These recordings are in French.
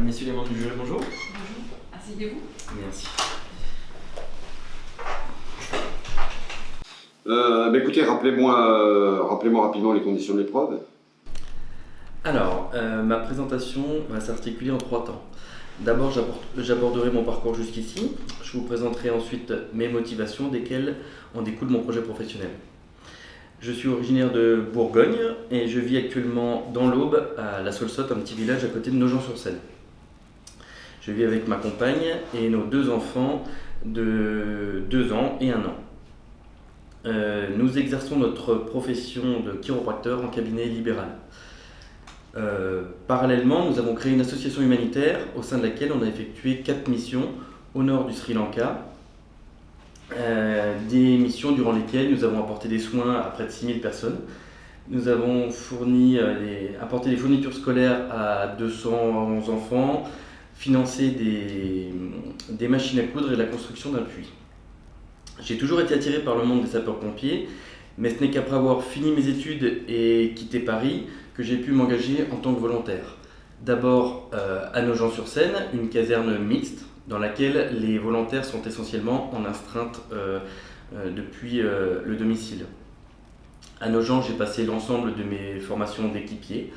Messieurs les membres du jury, bonjour. Bonjour, asseyez-vous. Merci. Écoutez, rappelez-moi rapidement les conditions de l'épreuve. Alors, ma présentation va s'articuler en 3 temps. D'abord, j'aborderai mon parcours jusqu'ici. Je vous présenterai ensuite mes motivations, desquelles en découle mon projet professionnel. Je suis originaire de Bourgogne et je vis actuellement dans l'Aube, à La Saulsotte, un petit village à côté de Nogent-sur-Seine. Je vis avec ma compagne et nos 2 enfants de 2 ans et 1 an. Nous exerçons notre profession de chiropracteur en cabinet libéral. Parallèlement, nous avons créé une association humanitaire au sein de laquelle on a effectué 4 missions au nord du Sri Lanka. Des missions durant lesquelles nous avons apporté des soins à près de 6000 personnes. Nous avons apporté des fournitures scolaires à 200 enfants, financé des machines à coudre et la construction d'un puits. J'ai toujours été attiré par le monde des sapeurs-pompiers, mais ce n'est qu'après avoir fini mes études et quitté Paris que j'ai pu m'engager en tant que volontaire. D'abord à Nogent-sur-Seine, une caserne mixte dans laquelle les volontaires sont essentiellement en astreinte depuis le domicile. À Nogent, j'ai passé l'ensemble de mes formations d'équipier,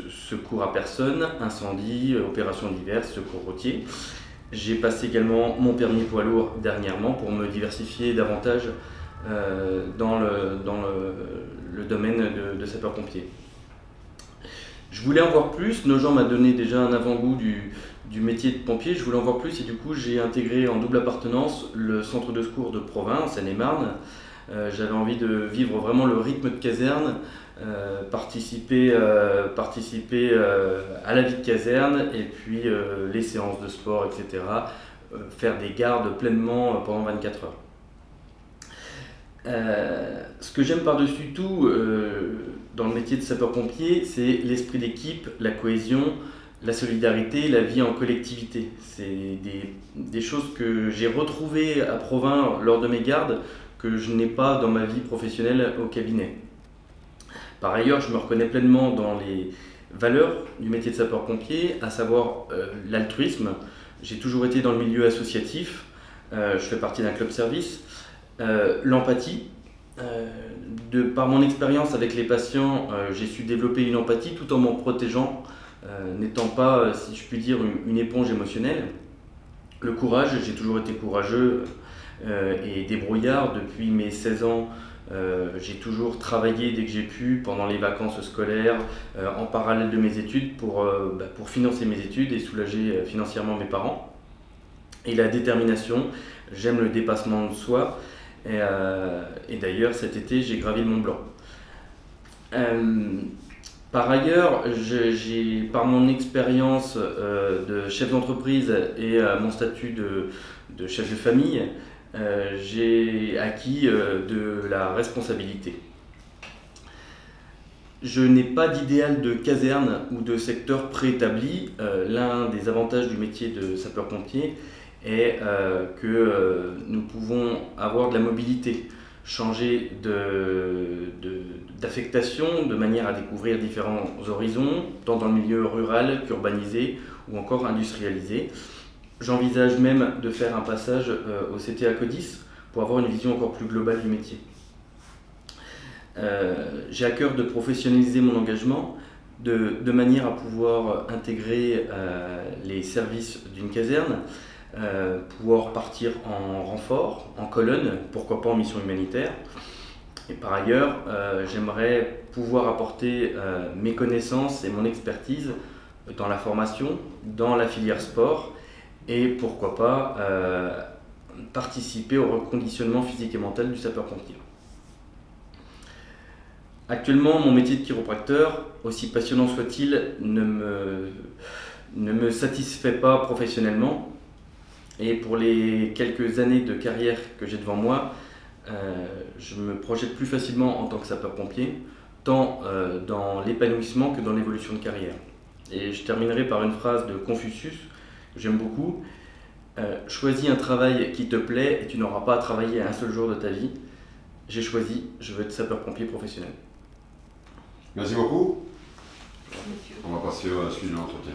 secours à personne, incendie, opérations diverses, secours routier. J'ai passé également mon permis poids lourd dernièrement pour me diversifier davantage dans le domaine de sapeur-pompier. Je voulais en voir plus, Nogent m'a donné déjà un avant-goût du métier de pompier, je voulais en voir plus et du coup j'ai intégré en double appartenance le centre de secours de Provins, en Seine-et-Marne. J'avais envie de vivre vraiment le rythme de caserne, participer à la vie de caserne et puis les séances de sport, etc. Faire des gardes pleinement pendant 24 heures. Ce que j'aime par-dessus tout dans le métier de sapeur-pompier, c'est l'esprit d'équipe, la cohésion, la solidarité, la vie en collectivité. C'est des choses que j'ai retrouvées à Provins lors de mes gardes, que je n'ai pas dans ma vie professionnelle au cabinet. Par ailleurs, je me reconnais pleinement dans les valeurs du métier de sapeur-pompier, à savoir l'altruisme. J'ai toujours été dans le milieu associatif, je fais partie d'un club service. L'empathie, par mon expérience avec les patients, j'ai su développer une empathie tout en m'en protégeant, n'étant pas, si je puis dire, une éponge émotionnelle. Le courage, j'ai toujours été courageux et débrouillard. Depuis mes 16 ans, j'ai toujours travaillé dès que j'ai pu, pendant les vacances scolaires, en parallèle de mes études, pour financer mes études et soulager financièrement mes parents. Et la détermination, j'aime le dépassement de soi. Et d'ailleurs, cet été, j'ai gravi le Mont Blanc. Par ailleurs, par mon expérience de chef d'entreprise et mon statut de chef de famille, j'ai acquis de la responsabilité. Je n'ai pas d'idéal de caserne ou de secteur préétabli. L'un des avantages du métier de sapeur-pompier est que nous pouvons avoir de la mobilité, changer d'affectation de manière à découvrir différents horizons, tant dans le milieu rural qu'urbanisé ou encore industrialisé. J'envisage même de faire un passage au CTA Codis pour avoir une vision encore plus globale du métier. J'ai à cœur de professionnaliser mon engagement de manière à pouvoir intégrer les services d'une caserne, pouvoir partir en renfort, en colonne, pourquoi pas en mission humanitaire. Et par ailleurs, j'aimerais pouvoir apporter mes connaissances et mon expertise dans la formation, dans la filière sport et pourquoi pas participer au reconditionnement physique et mental du sapeur-pompier. Actuellement, mon métier de chiropracteur, aussi passionnant soit-il, ne me satisfait pas professionnellement. Et pour les quelques années de carrière que j'ai devant moi, je me projette plus facilement en tant que sapeur-pompier, tant dans l'épanouissement que dans l'évolution de carrière. Et je terminerai par une phrase de Confucius, que j'aime beaucoup. Choisis un travail qui te plaît et tu n'auras pas à travailler un seul jour de ta vie. J'ai choisi, je veux être sapeur-pompier professionnel. Merci beaucoup. Monsieur. On va passer à la suite de l'entretien.